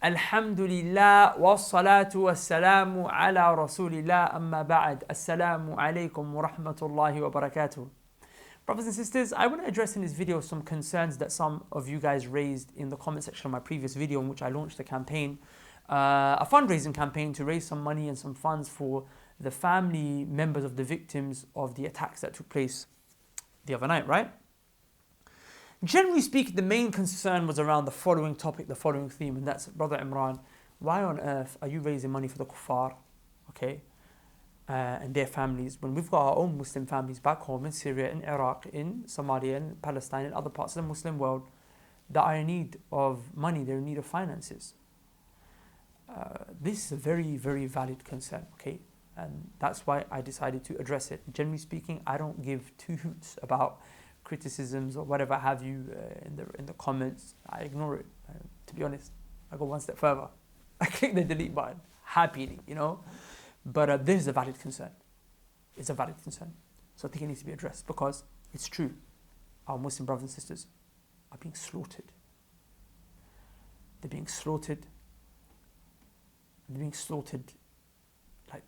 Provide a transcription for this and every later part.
Alhamdulillah wa salatu wa salamu ala rasulillah amma ba'd. Asalamualakum wa rahmatullahi wa barakatuh. Brothers and sisters, I want to address in this video some concerns that some of you guys raised in the comment section of my previous video in which I launched a campaign, a fundraising campaign to raise some money and some funds for the family members of the victims of the attacks that took place the other night, right? Generally speaking, the main concern was around the following topic, the following theme, and that's, Brother Imran, why on earth are you raising money for the Kuffar, okay, and their families, when we've got our own Muslim families back home in Syria, in Iraq, in Somalia, in Palestine, in other parts of the Muslim world that are in need of money, they're in need of finances. This is a very, very valid concern, okay, and that's why I decided to address it. Generally speaking, I don't give two hoots about criticisms or whatever have you in the comments. I ignore it. To be honest, I go one step further. I click the delete button happily, you know. But this is a valid concern. It's a valid concern. So I think it needs to be addressed because it's true. Our Muslim brothers and sisters are being slaughtered. They're being slaughtered. They're being slaughtered like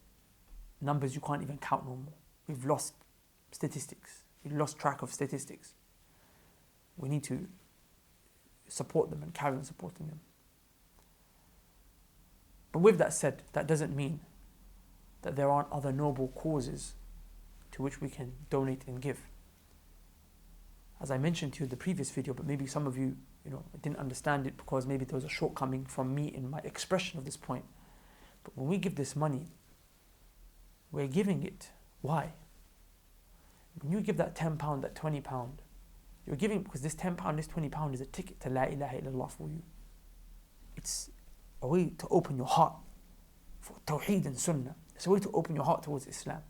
numbers you can't even count no more. We've lost statistics. We lost track of statistics. We need to support them and carry on supporting them. But with that said, that doesn't mean that there aren't other noble causes to which we can donate and give. As I mentioned to you in the previous video, but maybe some of you, didn't understand it because maybe there was a shortcoming from me in my expression of this point. But when we give this money, we're giving it. Why? When you give that £10, that £20, you're giving because this £10, this £20 is a ticket to La ilaha illallah for you. It's a way to open your heart for Tawheed and Sunnah. It's a way to open your heart towards Islam.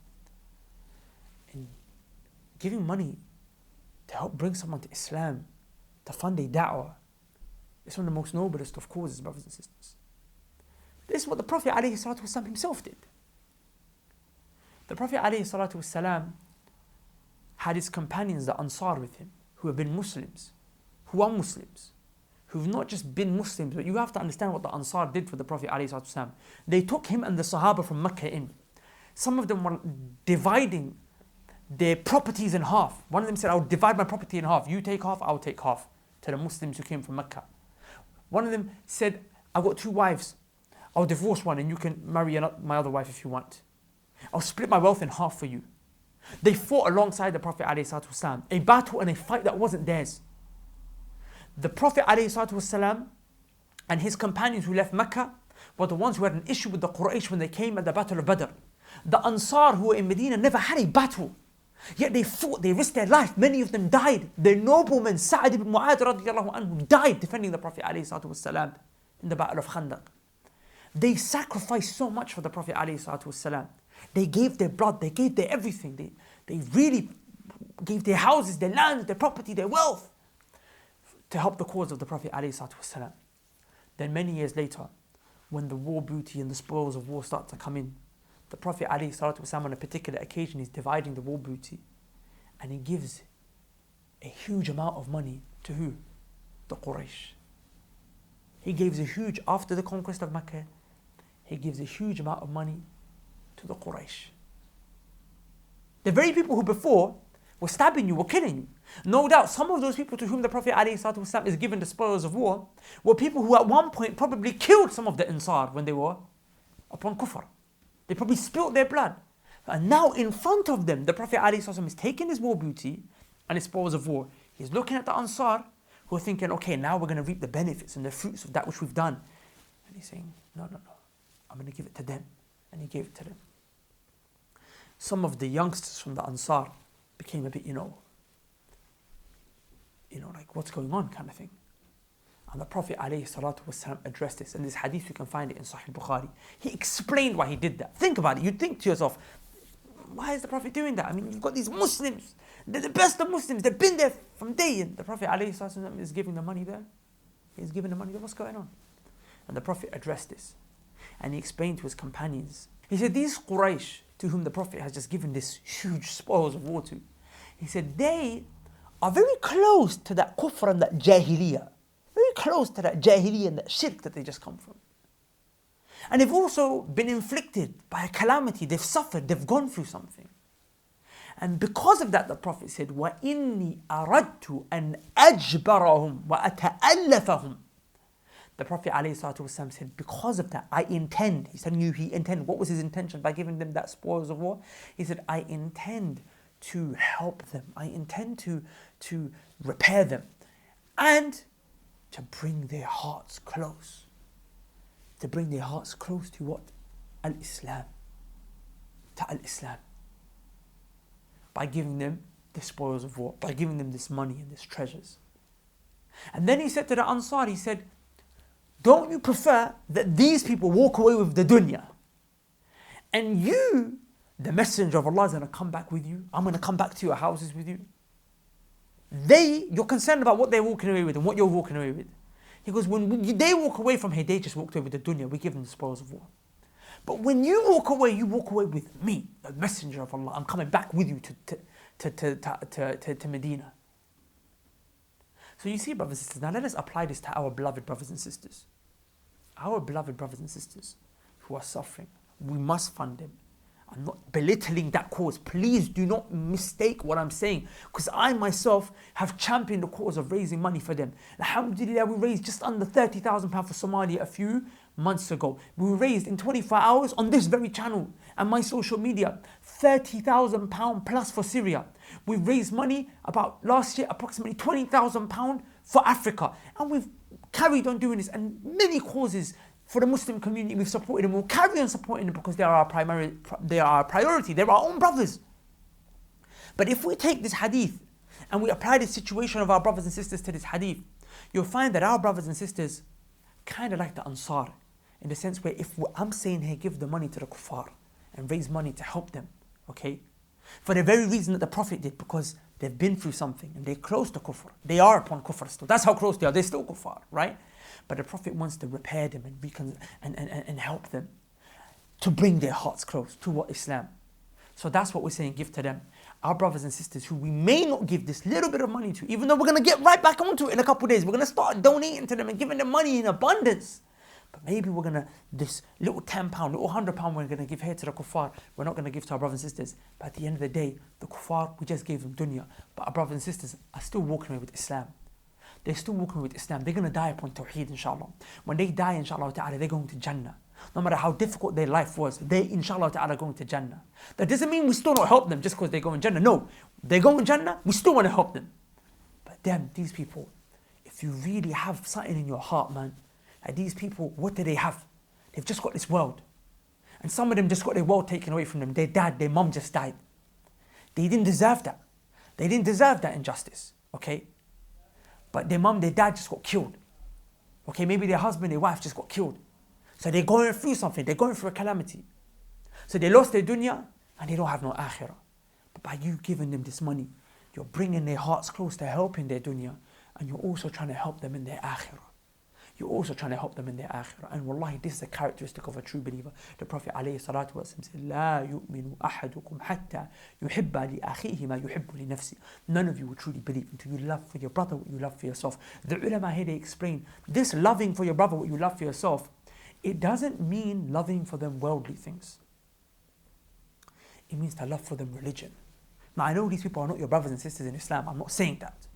And giving money to help bring someone to Islam, to fund a da'wah, is one of the most noblest of causes, brothers and sisters. This is what the Prophet ﷺ himself did. The Prophet ﷺ had his companions, the Ansar, with him, who have been Muslims, who are Muslims, who've not just been Muslims, but you have to understand what the Ansar did for the Prophet ﷺ. They took him and the Sahaba from Mecca in. Some of them were dividing their properties in half. One of them said, I'll divide my property in half. You take half, I'll take half, to the Muslims who came from Mecca. One of them said, I've got two wives. I'll divorce one and you can marry my other wife if you want. I'll split my wealth in half for you. They fought alongside the Prophet ﷺ, a battle and a fight that wasn't theirs. The Prophet ﷺ and his companions who left Mecca were the ones who had an issue with the Quraysh when they came at the Battle of Badr. The Ansar who were in Medina never had a battle. Yet they fought, they risked their life. Many of them died. The nobleman Sa'ad ibn Mu'adh radiallahu anhu died defending the Prophet ﷺ in the Battle of Khandaq. They sacrificed so much for the Prophet ﷺ. They gave their blood, they gave their everything. They really gave their houses, their lands, their property, their wealth to help the cause of the Prophet ﷺ. Then many years later, when the war booty and the spoils of war start to come in, the Prophet ﷺ on a particular occasion is dividing the war booty and he gives a huge amount of money to who? The Quraysh. He gives a huge, after the conquest of Mecca, he gives a huge amount of money to the Quraysh. The very people who before were stabbing you, were killing you. No doubt some of those people to whom the Prophet ﷺ is given the spoils of war were people who at one point probably killed some of the Ansar when they were upon Kuffar. They probably spilt their blood. And now in front of them, the Prophet ﷺ is taking his war booty and his spoils of war. He's looking at the Ansar who are thinking, okay, now we're going to reap the benefits and the fruits of that which we've done. And he's saying, no, I'm going to give it to them. And he gave it to them. Some of the youngsters from the Ansar became a bit, like what's going on kind of thing. And the Prophet ﷺ addressed this. In this hadith, you can find it in Sahih Bukhari. He explained why he did that. Think about it. You'd think to yourself, why is the Prophet doing that? I mean, you've got these Muslims. They're the best of Muslims. They've been there from day. And the Prophet ﷺ is giving the money there. He's giving the money there. What's going on? And the Prophet addressed this. And he explained to his companions. He said, these Quraysh, to whom the Prophet has just given this huge spoils of war to, he said, they are very close to that Kuffar and that Jahiliyyah. Very close to that jahiliyyah and that shirk that they just come from. And they've also been inflicted by a calamity, they've suffered, they've gone through something. And because of that, the Prophet said, وَإِنِّي أَرَدْتُ أَنْ أَجْبَرَهُمْ وَأَتَأَلَّفَهُم. The Prophet ﷺ said, because of that, I intend, he's telling you he intended, what was his intention by giving them that spoils of war? He said, I intend to help them, I intend to repair them, and to bring their hearts close. To bring their hearts close to what? Al-Islam. To Al-Islam. By giving them the spoils of war, by giving them this money and these treasures. And then he said to the Ansar, he said, don't you prefer that these people walk away with the dunya, and you, the messenger of Allah, is going to come back with you? I'm going to come back to your houses with you. You're concerned about what they're walking away with and what you're walking away with. He goes, when they walk away from here, they just walked away with the dunya, we give them the spoils of war. But when you walk away with me, the messenger of Allah. I'm coming back with you to Medina. So you see, brothers and sisters, now let us apply this to our beloved brothers and sisters. Our beloved brothers and sisters who are suffering, we must fund them. I'm not belittling that cause. Please do not mistake what I'm saying, because I myself have championed the cause of raising money for them. Alhamdulillah, we raised just under £30,000 for Somalia a few months ago. We raised in 24 hours on this very channel and my social media £30,000 plus for Syria. We raised money about last year, approximately £20,000 for Africa, and we've carried on doing this, and many causes for the Muslim community we've supported, and we'll carry on supporting them because they are our priority. They're our own brothers. But if we take this hadith and we apply the situation of our brothers and sisters to this hadith, you'll find that our brothers and sisters kind of like the Ansar, in the sense where if I'm saying here, give the money to the Kuffar and raise money to help them, okay? For the very reason that the Prophet did, because they've been through something and they're close to Kuffar. They are upon Kuffar still. That's how close they are. They're still Kuffar, right? But the Prophet wants to repair them and help them to bring their hearts close to what Islam. So that's what we're saying, give to them. Our brothers and sisters who we may not give this little bit of money to, even though we're going to get right back onto it in a couple of days. We're going to start donating to them and giving them money in abundance. But maybe we're going to, this little £10, little £100 we're going to give here to the Kuffar, we're not going to give to our brothers and sisters. But at the end of the day, the Kuffar, we just gave them dunya. But our brothers and sisters are still walking away with Islam. They're still walking with Islam. They're going to die upon Tawheed, inshallah. When they die, inshallah ta'ala, they're going to Jannah. No matter how difficult their life was, they, inshallah ta'ala, are going to Jannah. That doesn't mean we still don't help them just because they go in Jannah. No, they go in Jannah, we still want to help them. But them, these people, if you really have something in your heart, man, like these people, what do they have? They've just got this world. And some of them just got their world taken away from them. Their dad, their mum just died. They didn't deserve that. They didn't deserve that injustice, okay? But their mum, their dad just got killed. Okay, maybe their husband, their wife just got killed. So they're going through something, they're going through a calamity. So they lost their dunya and they don't have no akhirah. But by you giving them this money, you're bringing their hearts close to helping their dunya, and you're also trying to help them in their akhirah. You're also trying to help them in their akhirah. And wallahi, this is a characteristic of a true believer. The Prophet ﷺ said, لا يؤمن أحدكم حتى يحب لأخيه ما يحب لنفسه. None of you will truly believe until you love for your brother what you love for yourself. The ulama here, they explain, this loving for your brother what you love for yourself, it doesn't mean loving for them worldly things. It means to love for them religion. Now I know these people are not your brothers and sisters in Islam. I'm not saying that.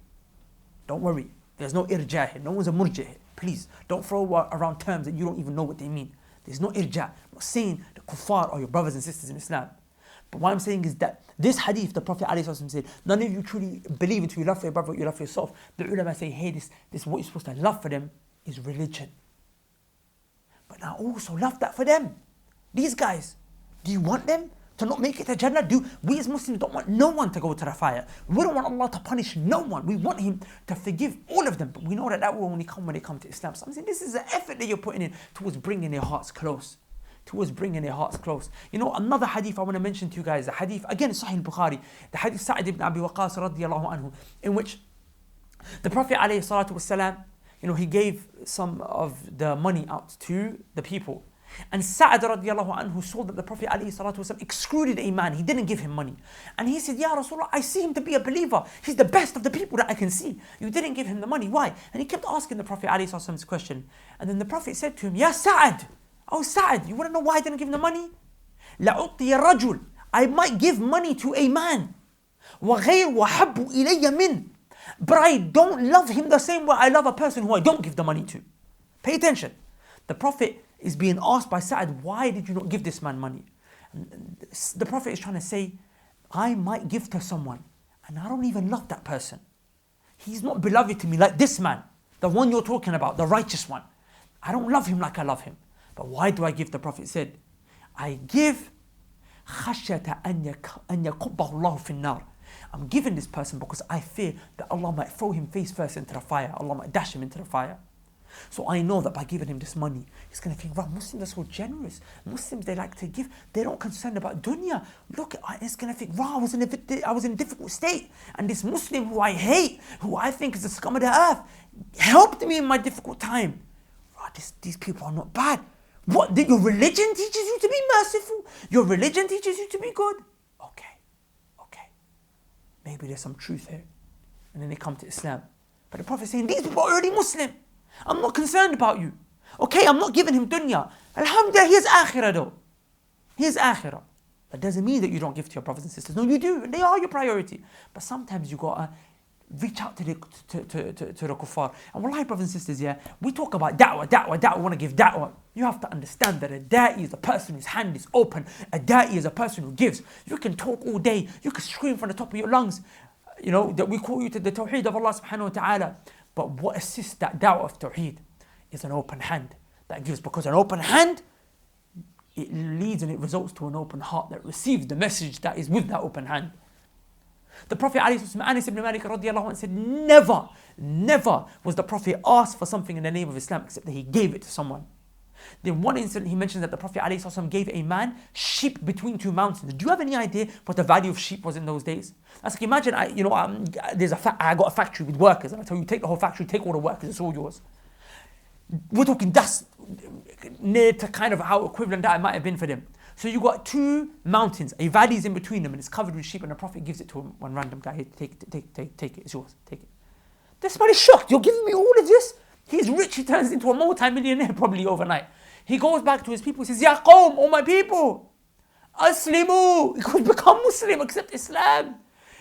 Don't worry. There's no irja here. No one's a murja here. Please, don't throw around terms that you don't even know what they mean. There's no irja. I'm not saying the kuffar are your brothers and sisters in Islam. But what I'm saying is that this hadith, the Prophet ﷺ said, none of you truly believe until you love for your brother what you love for yourself. The ulama say, hey, this what you're supposed to love for them is religion. But now also love that for them. These guys, do you want them to not make it to Jannah? We as Muslims don't want no one to go to the fire. We don't want Allah to punish no one. We want Him to forgive all of them. But we know that will only come when they come to Islam. So I'm saying this is the effort that you're putting in towards bringing their hearts close. Towards bringing their hearts close. You know, another hadith I want to mention to you guys, the hadith, again, Sahih Bukhari, the hadith Sa'id ibn Abi Waqqas radiyallahu anhu, in which the Prophet alayhi salatu wasalam, you know, he gave some of the money out to the people. And Sa'ad radiallahu anhu saw that the Prophet ﷺ excluded a man. He didn't give him money. And he said, Ya Rasulullah, I see him to be a believer. He's the best of the people that I can see. You didn't give him the money. Why? And he kept asking the Prophet ﷺ this question. And then the Prophet said to him, Ya Sa'ad, oh Sa'ad, you want to know why I didn't give him the money? لَأُعْطِيَ الرَّجُلِ, I might give money to a man. وَغَيْرُ وَحَبُّ إِلَيَّ مِنْ, but I don't love him the same way I love a person who I don't give the money to. Pay attention. The Prophet is being asked by Sa'ad, why did you not give this man money? And the Prophet is trying to say, I might give to someone and I don't even love that person. He's not beloved to me like this man, the one you're talking about, the righteous one. I don't love him like I love him. But why do I give? The Prophet said, I give خَشْيَةَ أَنْ يَكُبَّهُ اللَّهُ فِي النَّارِ. I'm giving this person because I fear that Allah might throw him face first into the fire. Allah might dash him into the fire. So I know that by giving him this money, he's going to think, wow, Muslims are so generous. Muslims, they like to give. They're not concerned about dunya. Look, he's going to think, wow, I was in a difficult state. And this Muslim who I hate, who I think is the scum of the earth, helped me in my difficult time. Wow, these people are not bad. What? Your religion teaches you to be merciful? Your religion teaches you to be good? Okay. Maybe there's some truth here. And then they come to Islam. But the Prophet is saying, these people are already Muslim. I'm not concerned about you. Okay, I'm not giving him dunya. Alhamdulillah, he has akhirah though. He has akhirah. That doesn't mean that you don't give to your brothers and sisters. No, you do. They are your priority. But sometimes you gotta reach out to the kuffar. And wallahi, brothers and sisters, yeah, we talk about da'wah, we want to give da'wah. You have to understand that a da'i is a person whose hand is open. A da'i is a person who gives. You can talk all day. You can scream from the top of your lungs. You know, that we call you to the tawheed of Allah subhanahu wa ta'ala. But what assists that da'wah of tawheed is an open hand that gives. Because an open hand, it leads and it results to an open heart that receives the message that is with that open hand. The Prophet Anas ibn Malik radiallahu anhu said, never was the Prophet asked for something in the name of Islam except that he gave it to someone. Then one incident he mentions that the Prophet ﷺ gave a man sheep between two mountains. Do you have any idea what the value of sheep was in those days? That's like, imagine, I got a factory with workers and I tell you, take the whole factory, take all the workers, it's all yours. We're talking that's near to kind of how equivalent that might have been for them. So you got two mountains, a valley is in between them and it's covered with sheep, and the Prophet gives it to one random guy. Here, take it, it's yours, take it. This man is shocked, you're giving me all of this? He's rich, he turns into a multi-millionaire probably overnight. He goes back to his people, he says, Ya qawm, oh my people, Aslimu, he goes, become Muslim, accept Islam.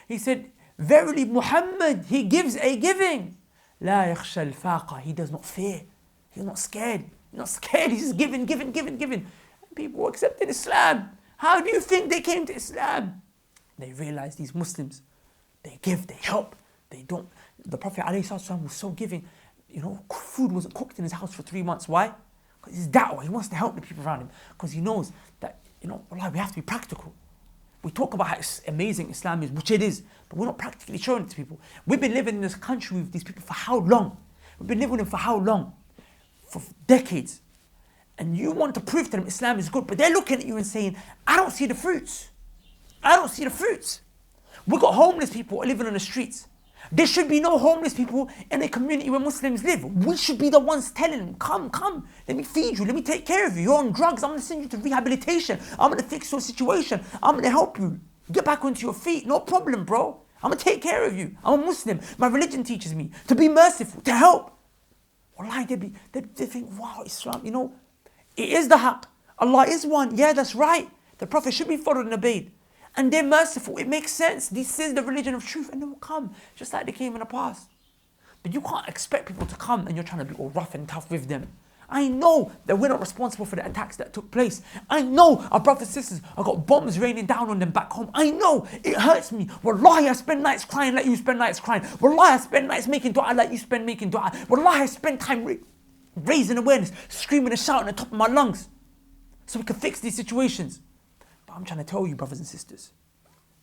He said, verily Muhammad, he gives a giving. La yakhsha al-faqa, he does not fear. He's not scared. He's just giving. And people accepted Islam. How do you think they came to Islam? They realized these Muslims, they give, they help, they don't. The Prophet ﷺ was so giving. You know, food wasn't cooked in his house for 3 months. Why? Because he's da'wah. He wants to help the people around him. Because he knows that, you know, Allah, we have to be practical. We talk about how amazing Islam is, which it is, but we're not practically showing it to people. We've been living in this country with these people for how long? We've been living with them for how long? For decades. And you want to prove to them Islam is good, but they're looking at you and saying, I don't see the fruits. We've got homeless people living on the streets. There should be no homeless people in a community where Muslims live. We should be the ones telling them, come, let me feed you, let me take care of you. You're on drugs, I'm going to send you to rehabilitation. I'm going to fix your situation. I'm going to help you. Get back onto your feet, no problem, bro. I'm going to take care of you. I'm a Muslim. My religion teaches me to be merciful, to help. Wallahi, they think, wow, Islam, you know, it is the haqq. Allah is one. Yeah, that's right. The Prophet should be followed and obeyed. And they're merciful. It makes sense. This is the religion of truth, and they will come just like they came in the past. But you can't expect people to come and you're trying to be all rough and tough with them. I know that we're not responsible for the attacks that took place. I know our brothers and sisters have got bombs raining down on them back home. I know it hurts me. Wallahi, I spend nights crying like you spend nights crying. Wallahi, I spend nights making dua like you spend making dua. Wallahi, I spend time raising awareness, screaming and shouting at the top of my lungs so we can fix these situations. I'm trying to tell you, brothers and sisters,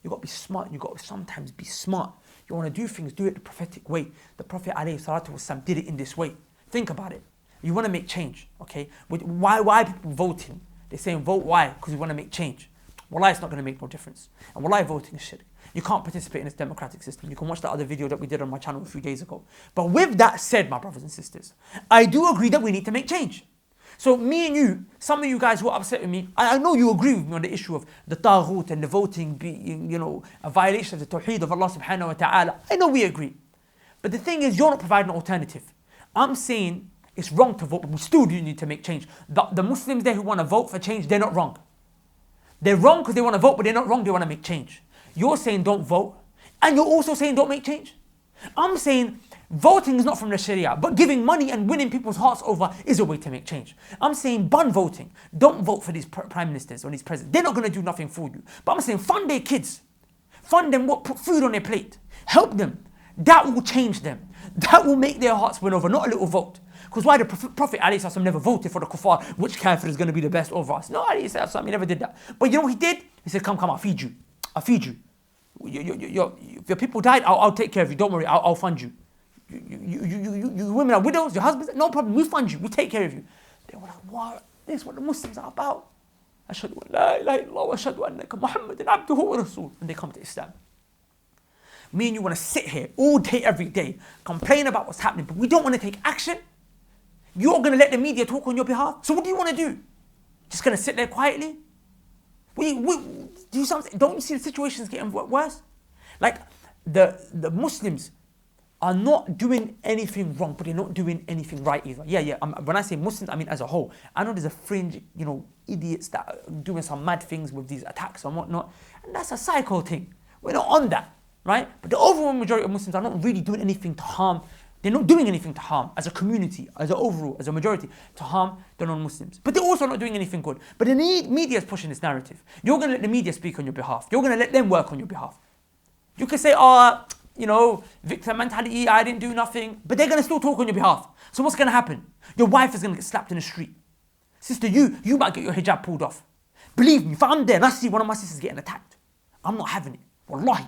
you've got to be smart. You've got to sometimes be smart. You want to do things, do it the prophetic way. The Prophet ﷺ did it in this way. Think about it. You want to make change, okay? Why are people voting? They're saying vote why? Because we want to make change. Wallahi, it's not going to make no difference. And wallahi, voting is shirk. You can't participate in this democratic system. You can watch the other video that we did on my channel a few days ago. But with that said, my brothers and sisters, I do agree that we need to make change. So me and you, some of you guys who are upset with me, I know you agree with me on the issue of the taghut and the voting being, a violation of the tawheed of Allah subhanahu wa ta'ala. I know we agree. But the thing is, you're not providing an alternative. I'm saying it's wrong to vote, but we still do need to make change. The Muslims there who want to vote for change, they're not wrong. They're wrong because they want to vote, but they're not wrong, they want to make change. You're saying don't vote, and you're also saying don't make change. I'm saying voting is not from the Sharia, but giving money and winning people's hearts over is a way to make change. I'm saying ban voting. Don't vote for these prime ministers or these presidents. They're not going to do nothing for you. But I'm saying fund their kids. Fund them, put food on their plate. Help them. That will change them. That will make their hearts win over, not a little vote. Because why the Prophet ﷺ never voted for the Kuffar, which Kafir is going to be the best over us. No, he never did that. But you know what he did? He said, come, I'll feed you. I'll feed you. If your people died, I'll take care of you. Don't worry, I'll fund you. You women are widows, your husbands, no problem, we fund you, we take care of you. They were like, what? This is what the Muslims are about. Ashhadu an la ilaha illallah wa ashhadu annaka Muhammadan abduhu wa rasul. And they come to Islam. Me and you want to sit here all day, every day, complain about what's happening, but we don't want to take action. You're going to let the media talk on your behalf. So what do you want to do? Just going to sit there quietly? Do something. Don't you see the situation's getting worse? Like the Muslims are not doing anything wrong, but they're not doing anything right either. Yeah. When I say Muslims, I mean as a whole. I know there's a fringe, idiots that are doing some mad things with these attacks and whatnot, and that's a psycho thing. We're not on that, right? But the overall majority of Muslims are not really doing anything to harm. They're not doing anything to harm as a community, as a majority, to harm the non-Muslims. But they're also not doing anything good. But the media is pushing this narrative. You're going to let the media speak on your behalf. You're going to let them work on your behalf. You can say, victim mentality, I didn't do nothing. But they're going to still talk on your behalf. So what's going to happen? Your wife is going to get slapped in the street. Sister, you might get your hijab pulled off. Believe me, if I'm there and I see one of my sisters getting attacked, I'm not having it. Wallahi,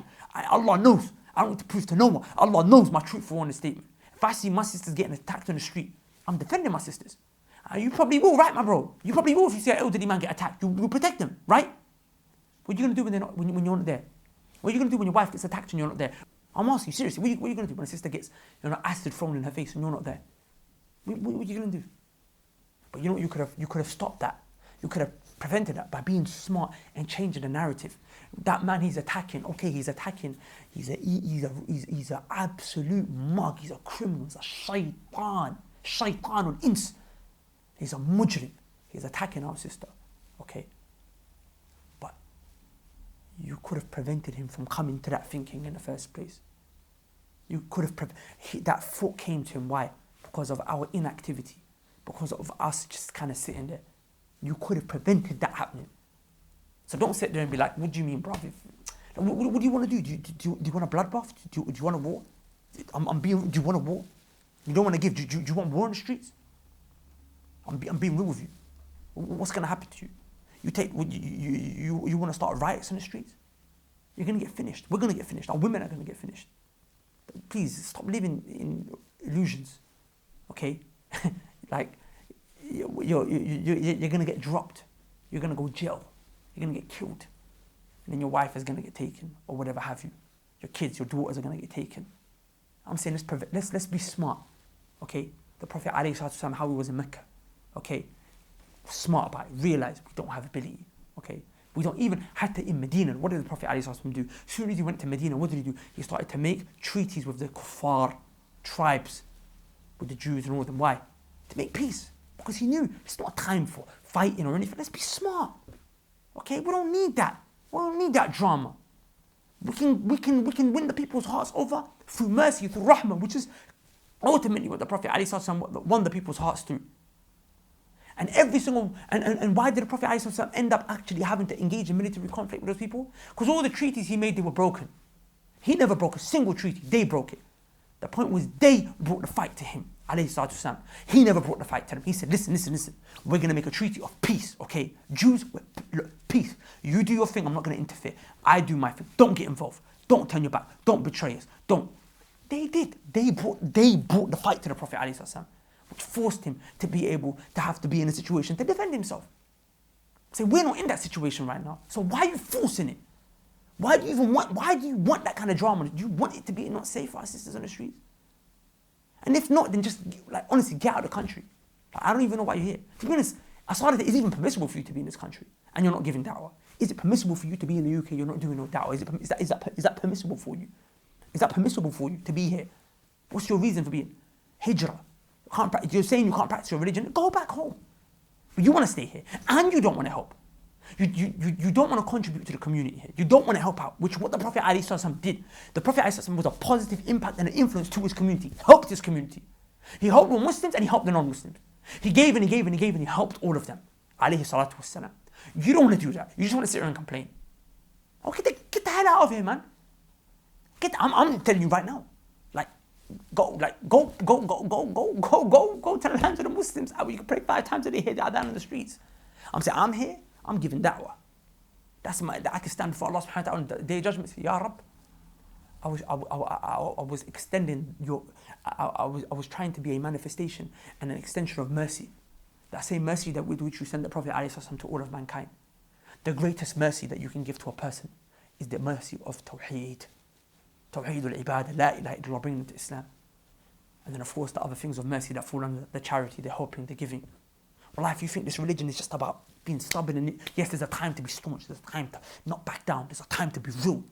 Allah knows. I don't need to prove to no one. Allah knows my truthful honest statement. If I see my sisters getting attacked on the street, I'm defending my sisters. You probably will, right, my bro? You probably will if you see an elderly man get attacked. You protect them, right? What are you going to do when you're not there? What are you going to do when your wife gets attacked and you're not there? I'm asking you, seriously, what are you going to do when a sister gets acid thrown in her face and you're not there? What are you going to do? But you know what, you could have stopped that. You could have prevented that by being smart and changing the narrative. That man he's attacking, okay, he's attacking. He's an absolute mug. He's a criminal. He's a shaitan on ins. He's a mujrim. He's attacking our sister, okay. But you could have prevented him from coming to that thinking in the first place. You could have that thought came to him. Why? Because of our inactivity. Because of us just kind of sitting there. You could have prevented that happening. So don't sit there and be like, what do you mean, bruv? What do you want to do? Do you want a bloodbath? Do you want a war? Do you want a war? You don't want to give. Do you want war on the streets? I'm being real with you. What's going to happen to you? You want to start riots on the streets? You're going to get finished. We're going to get finished. Our women are going to get finished. Please stop living in illusions, okay? Like you're going to get dropped. You're going to go jail. You're going to get killed. And then your wife is going to get taken or whatever have you. Your kids, your daughters are going to get taken. I'm saying let's be smart, okay? The Prophet ﷺ, how he was in Mecca, okay? Smart about it. Realize we don't have ability, okay? We don't even have to in Medina. What did the Prophet ﷺ do? As soon as he went to Medina, what did he do? He started to make treaties with the Kuffar tribes, with the Jews and all of them. Why? To make peace. Because he knew it's not a time for fighting or anything. Let's be smart. Okay, we don't need that. We don't need that drama. We can win the people's hearts over through mercy, through rahmah, which is ultimately what the Prophet ﷺ won the people's hearts through. And and why did the Prophet ﷺ end up actually having to engage in military conflict with those people? Because all the treaties he made, they were broken. He never broke a single treaty. They broke it. The point was they brought the fight to him. He never brought the fight to them. He said, listen. We're going to make a treaty of peace, okay? Jews, look, peace. You do your thing, I'm not going to interfere. I do my thing. Don't get involved. Don't turn your back. Don't betray us. Don't. They did. They brought the fight to the Prophet ﷺ, which forced him to be able to have to be in a situation to defend himself. Say, we're not in that situation right now. So why are you forcing it? Why do you want that kind of drama? Do you want it to be not safe for our sisters on the streets? And if not, then just honestly get out of the country. I don't even know why you're here. To be honest, Asalamualakum, is it even permissible for you to be in this country and you're not giving da'wah? Is it permissible for you to be in the UK, you're not doing no da'wah? Is that permissible for you? Is that permissible for you to be here? What's your reason for being? Hijrah. You're saying you can't practice your religion, go back home. But you want to stay here and you don't want to help. You don't want to contribute to the community here. You don't want to help out, which what the Prophet ﷺ did. The Prophet ﷺ was a positive impact and an influence to his community. He helped his community. He helped the Muslims and he helped the non-Muslims. He gave and he gave and he gave and he helped all of them. Alayhi salatu wassalam. You don't want to do that. You just want to sit here and complain. Oh, get the hell out of here, man. I'm telling you right now. Go to the lands of the Muslims. You can pray 5 times a day, hear the adhan on the streets. I'm saying, I'm here, I'm giving da'wah. I can stand before Allah subhanahu wa ta'ala on the day of judgment. Say, Ya Rabb, I was extending I was trying to be a manifestation and an extension of mercy. That same mercy that with which you send the Prophet ﷺ to all of mankind. The greatest mercy that you can give to a person is the mercy of Tawheed. Tawheed al-ibadah, la ilaha illallah, bringing them to Islam. And then of course the other things of mercy that fall under the charity, the helping, the giving. Well, if you think this religion is just about being stubborn, and yes, there's a time to be staunch, there's a time to not back down, there's a time to be real.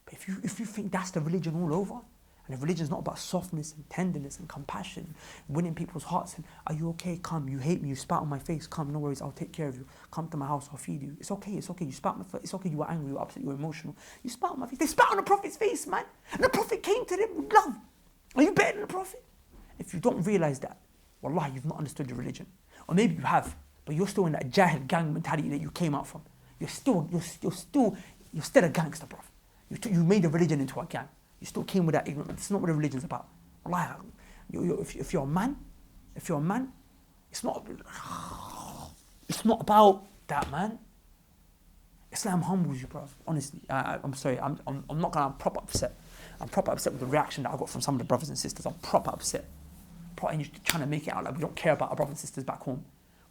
But if you think that's the religion all over, and the religion is not about softness and tenderness and compassion, winning people's hearts, and are you okay? Come, you hate me, you spat on my face, come, no worries, I'll take care of you. Come to my house, I'll feed you. It's okay, you spat on my face, it's okay, you were angry, you were upset, you were emotional. You spat on my face. They spat on the Prophet's face, man. And the Prophet came to them with love. Are you better than the Prophet? If you don't realize that, wallahi, you've not understood your religion. Or maybe you have, but you're still in that jahil gang mentality that you came out from. You're still a gangster, bro. You made the religion into a gang. You still came with that ignorance. It's not what the religion's about. Wallahi, if you're a man, it's not about that, man. Islam humbles you, bro. Honestly, I'm sorry. I'm not gonna. I'm proper upset. I'm proper upset with the reaction that I got from some of the brothers and sisters. I'm proper upset. And you're trying to make it out like we don't care about our brothers and sisters back home.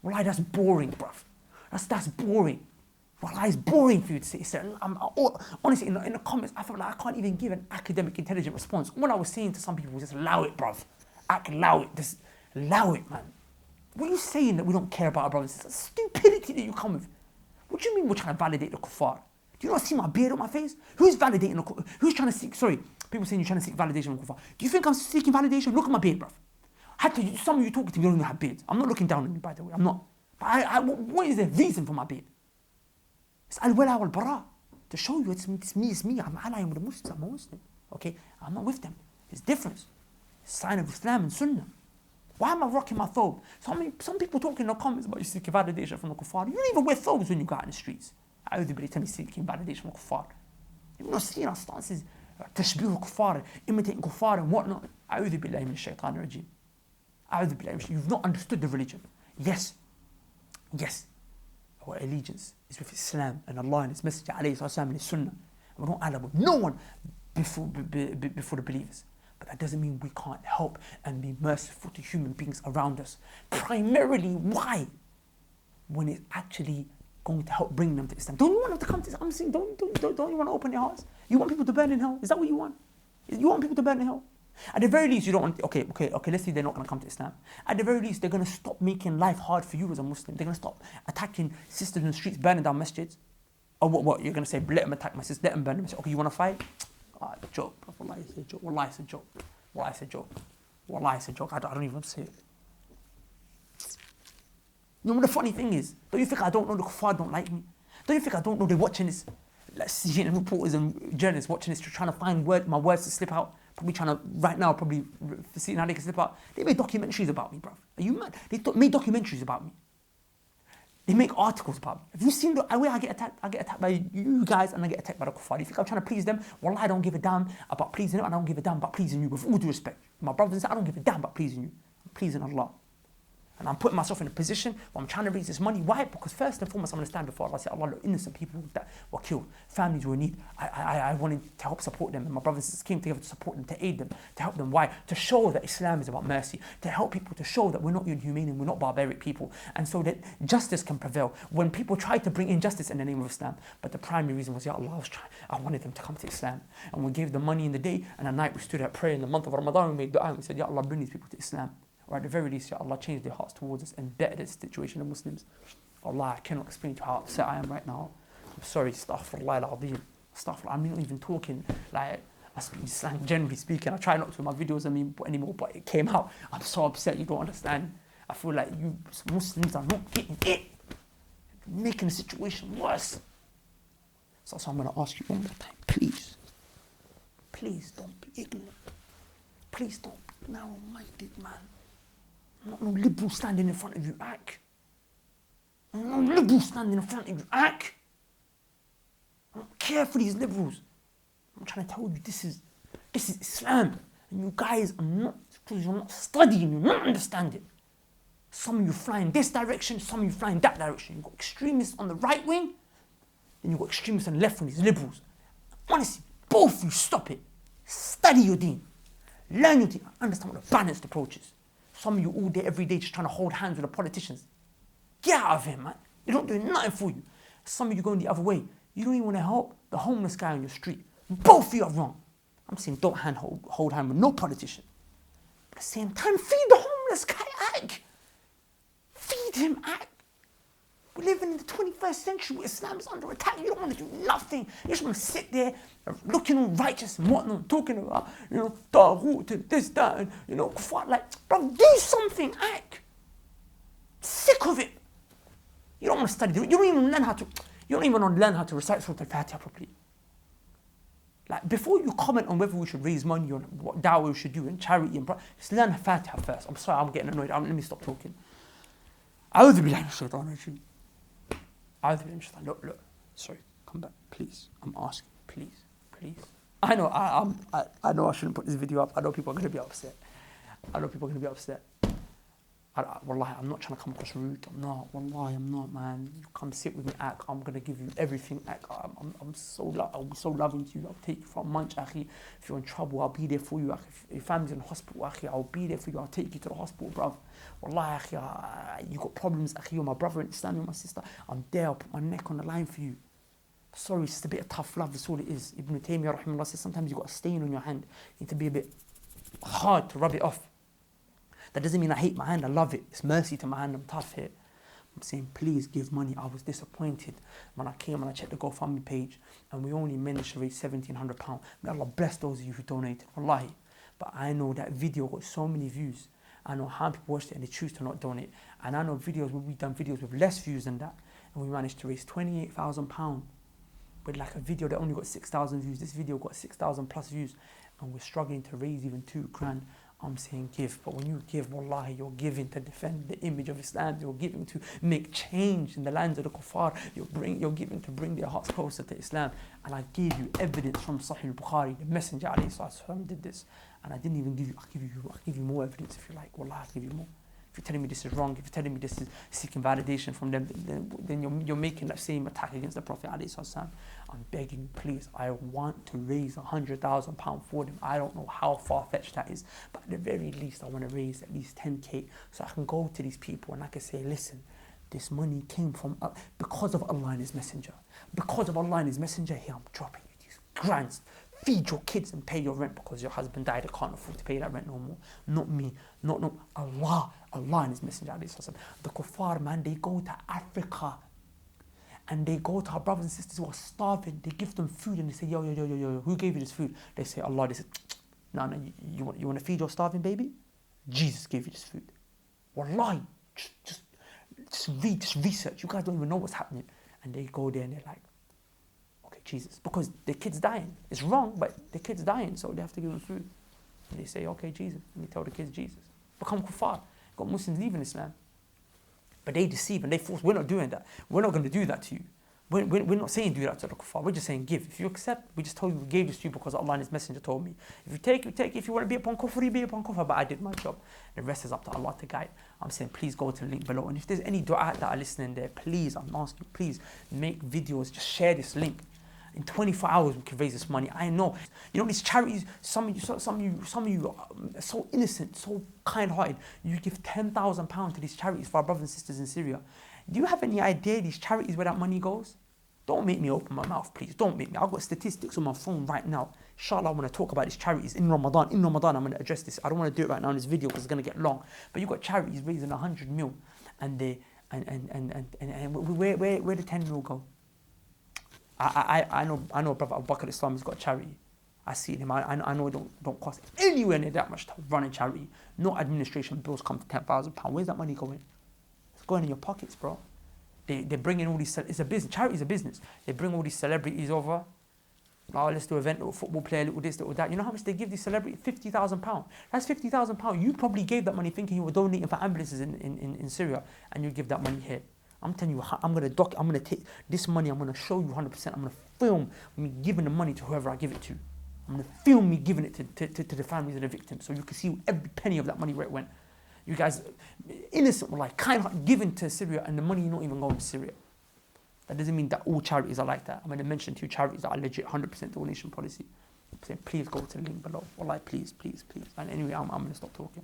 Wallahi, that's boring, bruv. That's boring. Wallahi, it's boring for you to say. Honestly, in the comments, I felt like I can't even give an academic, intelligent response. All I was saying to some people was just allow it, bruv. Allow it. Just allow it, man. What are you saying that we don't care about our brothers and sisters? Stupidity that you come with. What do you mean we're trying to validate the kuffar? Do you not see my beard on my face? Who's validating the kuffar? Who's trying to seek, people saying you're trying to seek validation from kuffar. Do you think I'm seeking validation? Look at my beard, bruv. Some of you talking to me don't even have beards. I'm not looking down on you, by the way. I'm not. But what is the reason for my beard? It's al-wala wal-bara. To show you it's me. I'm allying with the Muslims. I'm a Muslim. Okay? I'm not with them. It's different. It's a sign of Islam and Sunnah. Why am I rocking my thobe? Some people talking in the comments about you seeking validation from the kuffar. You don't even wear thobes when you go out in the streets. Everybody tell me seeking validation from the kuffar. You're not seeing our stances. Tashbih al-kuffar, imitating kuffar and whatnot. A'udhu billahi min ash-shaytan rajim. You've not understood the religion. Yes, our allegiance is with Islam and Allah and His Messenger and His Sunnah. And we don't ally with no one before the believers. But that doesn't mean we can't help and be merciful to human beings around us. Primarily, why? When it's actually going to help bring them to Islam. Don't you want them to come to Islam? I'm saying, don't you want to open your hearts? You want people to burn in hell? Is that what you want? You want people to burn in hell? At the very least, you don't want, okay, let's say they're not going to come to Islam. At the very least, they're going to stop making life hard for you as a Muslim. They're going to stop attacking sisters in the streets, burning down masjids. Or what? You're going to say, let them attack my sister, let them burn the masjid. Okay, you want to fight? Joke, bro. Wallahi, it's a joke. Wallahi, it's a joke. Wallahi, it's a joke. Wallahi, it's a joke. I don't even want to say it. You know what the funny thing is? Don't you think I don't know the kuffar don't like me? Don't you think I don't know they're watching this? Like CNN reporters and journalists watching this, trying to find my words to slip out. Probably trying to, right now, seeing how they can slip out. They made documentaries about me, bruv. Are you mad? They made documentaries about me. They make articles about me. Have you seen the way I get attacked? I get attacked by you guys and I get attacked by the kuffar. You think I'm trying to please them? Well, I don't give a damn about pleasing them. I don't give a damn about pleasing you. With all due respect. My brothers and sisters, I don't give a damn about pleasing you. I'm pleasing Allah. And I'm putting myself in a position where I'm trying to raise this money. Why? Because first and foremost, I'm going to stand before Allah. I say, Allah, look, innocent people that were killed, families were in need. I wanted to help support them. And my brothers and sisters came together to support them, to aid them, to help them. Why? To show that Islam is about mercy. To help people, to show that we're not inhumane and we're not barbaric people. And so that justice can prevail. When people try to bring injustice in the name of Islam. But the primary reason was, Ya Allah, I wanted them to come to Islam. And we gave them money in the day. And at night we stood at prayer in the month of Ramadan. We made dua and we said, Ya Allah, bring these people to Islam. or at the very least, Ya Allah, change their hearts towards us and better the situation of Muslims. Allah, I cannot explain to you how upset I am right now. I'm sorry, astaghfirullah al-azim. Astaghfirullah, I'm not even talking like I speak slang, generally speaking. I try not to in my videos anymore, but it came out. I'm so upset, you don't understand. I feel like you Muslims are not getting it. You're making the situation worse. So I'm going to ask you one more time, please. Please don't be ignorant. Please don't be narrow-minded, man. I'm not no liberal standing in front of you, act. I'm not no liberal standing in front of you, act. I don't care for these liberals. I'm trying to tell you, this is Islam. And you guys are not, because you're not studying, you're not understanding. Some of you fly in this direction, some of you fly in that direction. You've got extremists on the right wing, then you've got extremists on the left wing, these liberals. Honestly, both of you, stop it. Study your deen. Learn your deen. Understand what a balanced approach is. Some of you all day, every day, just trying to hold hands with the politicians. Get out of here, man. They're not doing nothing for you. Some of you going the other way. You don't even want to help the homeless guy on your street. Both of you are wrong. I'm saying don't hold hand with no politician. But at the same time, feed the homeless guy, Ag. Feed him, Ag. We're living in the 21st century where Islam is under attack. You don't want to do nothing. You just want to sit there looking all righteous and whatnot, talking about, Taghut and this, that, and, Kuffar. Like, bro, do something, Ag. Sick of it. You don't want to study. You don't even learn how to recite Surah Al-Fatiha properly. Like, before you comment on whether we should raise money or what da'wah we should do and charity and just learn Fatiha first. I'm sorry, I'm getting annoyed. Let me stop talking. A'udhu billahi minash shaitanir rajeem. A'udhu billahi minash shaitanir. Look. Sorry, come back, please. I'm asking, please. I know I shouldn't put this video up. I know people are going to be upset. Wallahi, I'm not trying to come across rude. Wallahi, I'm not, man. You come sit with me, Ak. I'm going to give you everything, Ak. I'll be so loving to you. I'll take you for a munch, Akhi. If you're in trouble, I'll be there for you, Akhi. If your family's in the hospital, Akhi, I'll be there for you. I'll take you to the hospital, bruv. Wallahi, Akhi, you got problems, Akhi. You're my brother in Islam, you're my sister. I'm there. I'll put my neck on the line for you. Sorry, it's just a bit of tough love. That's all it is. Ibn Taymiyyah, rahimahullah, says sometimes you've got a stain on your hand. You need to be a bit hard to rub it off. That doesn't mean I hate my hand, I love it. It's mercy to my hand, I'm tough here. I'm saying, please give money. I was disappointed when I came and I checked the GoFundMe page and we only managed to raise £1,700. May Allah bless those of you who donated, wallahi. But I know that video got so many views. I know how people watched it and they choose to not donate. And I know videos where we've done videos with less views than that. And we managed to raise £28,000 with like a video that only got 6,000 views. This video got 6,000 plus views. And we're struggling to raise even £2,000. I'm saying give, but when you give, wallahi, you're giving to defend the image of Islam. You're giving to make change in the lands of the Kuffar. You're giving to bring their hearts closer to Islam. And I gave you evidence from Sahih al-Bukhari. The Messenger ﷺ did this, and I didn't even give you. I'll give you more evidence if you like. Wallahi, I'll give you more. If you're telling me this is wrong, if you're telling me this is seeking validation from them, then you're making that same attack against the Prophet ﷺ. I'm begging, please, I want to raise £100,000 for them. I don't know how far-fetched that is, but at the very least, I want to raise at least 10k so I can go to these people and I can say, listen, this money came from because of Allah and His Messenger. Because of Allah and His Messenger, here I'm dropping you these grants. Feed your kids and pay your rent because your husband died. I can't afford to pay that rent no more. Not me. No. Allah and His Messenger. The Kuffar, man, they go to Africa and they go to our brothers and sisters who are starving. They give them food and they say, yo, who gave you this food? They say, Allah. They say, no, you want to feed your starving baby? Jesus gave you this food. Wallahi, just research. You guys don't even know what's happening. And they go there and they're like, Jesus, because the kid's dying. It's wrong, but the kid's dying, so they have to give them food. And they say, okay, Jesus. And they tell the kids, Jesus. Become kuffar. Got Muslims leaving Islam. But they deceive and they force. We're not doing that. We're not going to do that to you. We're not saying do that to the kuffar. We're just saying give. If you accept, we just told you we gave this to you because Allah and His Messenger told me. If you take, you take. If you want to be upon kufr, you be upon kufr. But I did my job. The rest is up to Allah to guide. I'm saying please go to the link below. And if there's any du'a that are listening there, please, I'm asking, please make videos. Just share this link. In 24 hours, we can raise this money. I know. These charities, some of you are so innocent, so kind-hearted. You give £10,000 to these charities for our brothers and sisters in Syria. Do you have any idea these charities where that money goes? Don't make me open my mouth, please. Don't make me. I've got statistics on my phone right now. Inshallah, I want to talk about these charities in Ramadan. In Ramadan, I'm going to address this. I don't want to do it right now in this video because it's going to get long. But you've got charities raising 100 mil, and where the 10 mil go? I know brother Abu Bakr Islam has got a charity. I see him. I know it don't cost anywhere near that much to run a charity. No administration bills come to £10,000. Where's that money going? It's going in your pockets, bro. They're bringing all these. It's a business. Charity is a business. They bring all these celebrities over. Oh, let's do an event, little football player, little this, little that. You know how much they give these celebrities? £50,000. That's £50,000. You probably gave that money thinking you were donating for ambulances in Syria, and you give that money here. I'm telling you, I'm gonna take this money. I'm gonna show you 100%. I'm gonna film me giving the money to whoever I give it to. I'm gonna film me giving it to the families of the victims, so you can see every penny of that money where it went. You guys, innocent, like kind of given to Syria, and the money not even going to Syria. That doesn't mean that all charities are like that. I'm going to mention 2 charities that are legit 100% donation policy. I'm saying, please go to the link below. Wallahi, please. And anyway, I'm going to stop talking.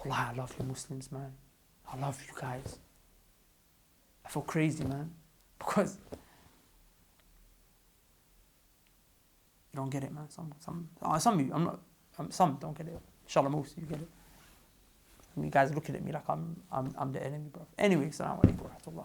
Wallahi, I love you Muslims, man. I love you guys. I feel crazy, man. Because you don't get it, man. Some of you, some don't get it. Inshallah, most of you get it. You guys looking at me like I'm the enemy, bro. Anyway, Asalamualakum.